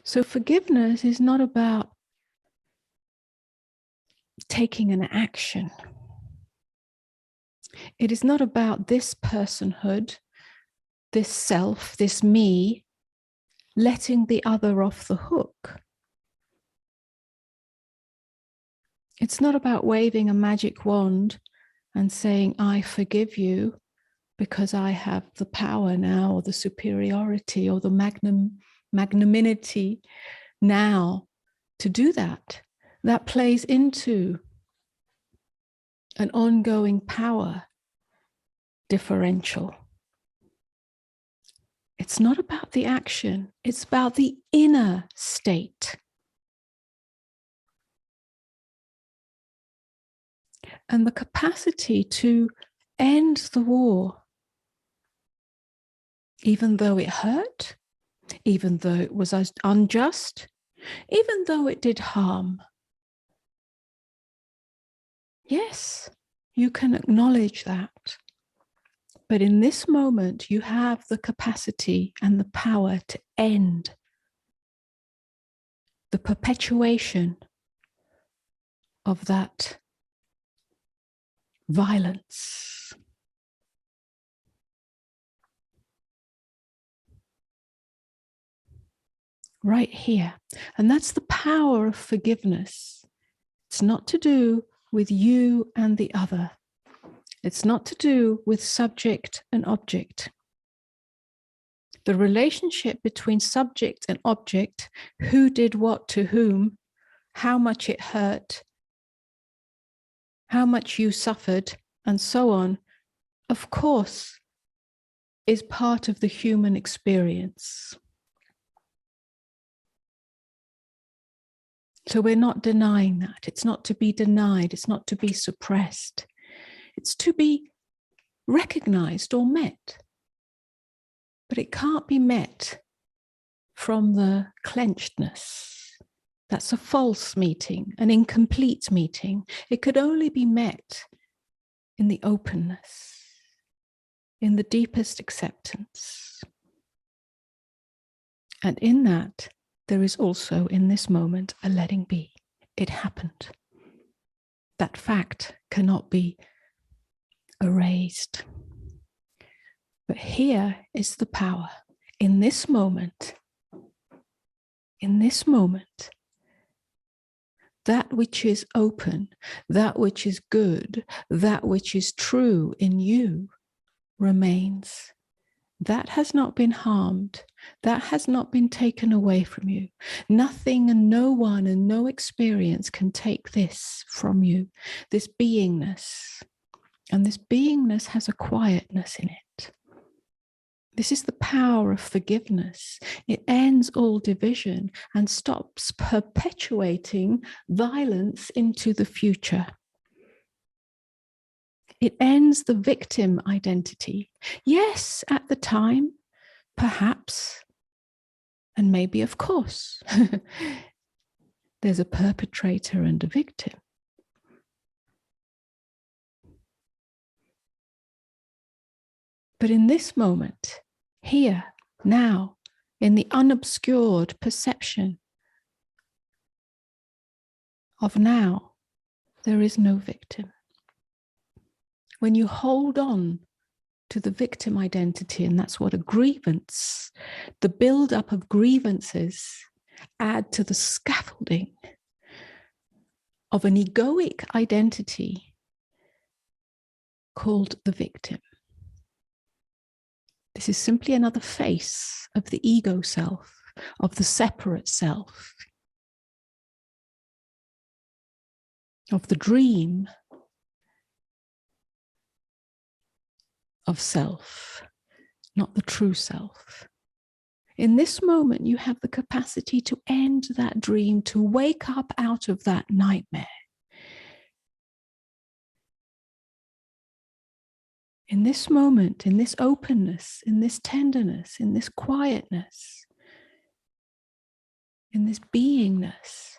So forgiveness is not about taking an action. It is not about this personhood, this self, this me, letting the other off the hook. It's not about waving a magic wand and saying, I forgive you because I have the power now, or the superiority, or the magnanimity now to do that. That plays into an ongoing power differential. It's not about the action, it's about the inner state. And the capacity to end the war, even though it hurt, even though it was unjust, even though it did harm. Yes, you can acknowledge that. But in this moment, you have the capacity and the power to end the perpetuation of that violence. Right here. And that's the power of forgiveness. It's not to do with you and the other. It's not to do with subject and object. The relationship between subject and object, who did what to whom, how much it hurt, how much you suffered, and so on, of course, is part of the human experience. So we're not denying that. It's not to be denied. It's not to be suppressed. It's to be recognized or met. But it can't be met from the clenchedness. That's a false meeting, an incomplete meeting. It could only be met in the openness, in the deepest acceptance. And in that, there is also in this moment a letting be. It happened. That fact cannot be erased. But here is the power. In this moment, that which is open, that which is good, that which is true in you remains. That has not been harmed. That has not been taken away from you. Nothing and no one and no experience can take this from you, this beingness. And this beingness has a quietness in it. This is the power of forgiveness. It ends all division and stops perpetuating violence into the future. It ends the victim identity. Yes, at the time, perhaps, and maybe, of course, there's a perpetrator and a victim. But in this moment, here, now, in the unobscured perception of now, there is no victim. When you hold on to the victim identity, and that's what a grievance, the build-up of grievances add to the scaffolding of an egoic identity called the victim. This is simply another face of the ego self, of the separate self, of the dream of self, not the true self. In this moment, you have the capacity to end that dream, to wake up out of that nightmare. In this moment, in this openness, in this tenderness, in this quietness, in this beingness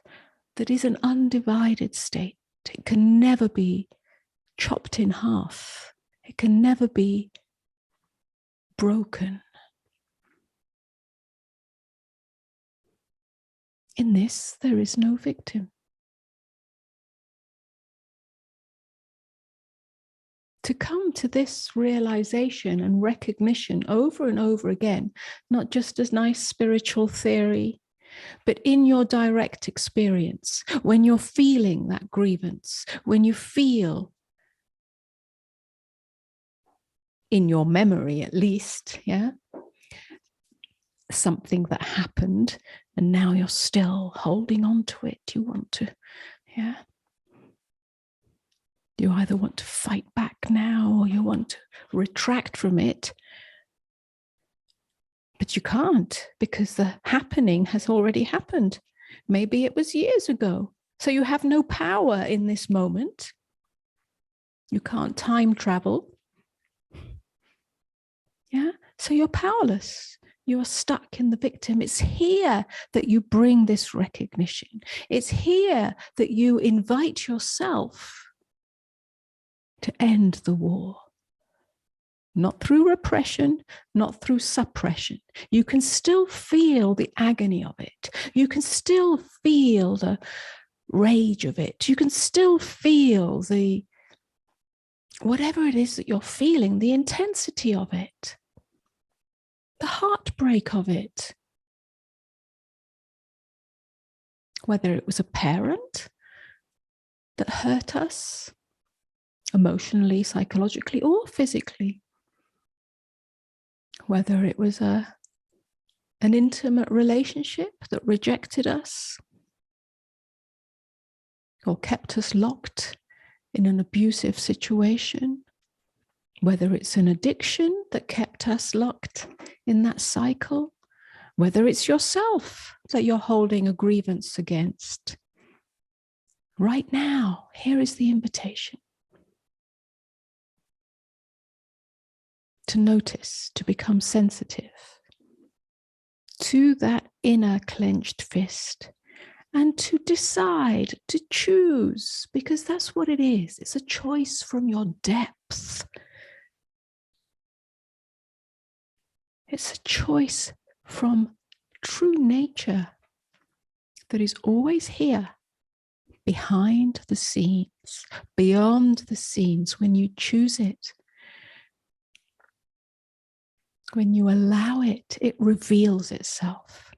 that is an undivided state. It can never be chopped in half. It can never be broken. In this, there is no victim. To come to this realization and recognition over and over again, not just as nice spiritual theory, but in your direct experience, when you're feeling that grievance, when you feel, in your memory at least, something that happened, and now you're still holding on to it. You want to, you either want to fight back now or you want to retract from it. But you can't, because the happening has already happened. Maybe it was years ago. So you have no power in this moment. You can't time travel. So you're powerless. You are stuck in the victim. It's here that you bring this recognition. It's here that you invite yourself to end the war. Not through repression, not through suppression. You can still feel the agony of it. You can still feel the rage of it. You can still feel the, whatever it is that you're feeling, the intensity of it, the heartbreak of it. Whether it was a parent that hurt us emotionally, psychologically, or physically. Whether it was an intimate relationship that rejected us or kept us locked in an abusive situation. Whether it's an addiction that kept us locked in that cycle. Whether it's yourself that you're holding a grievance against. Right now, here is the invitation. To notice, to become sensitive to that inner clenched fist, and to decide, to choose, because that's what it is. It's a choice from your depth. It's a choice from true nature that is always here, behind the scenes, beyond the scenes. When you choose it, when you allow it, it reveals itself.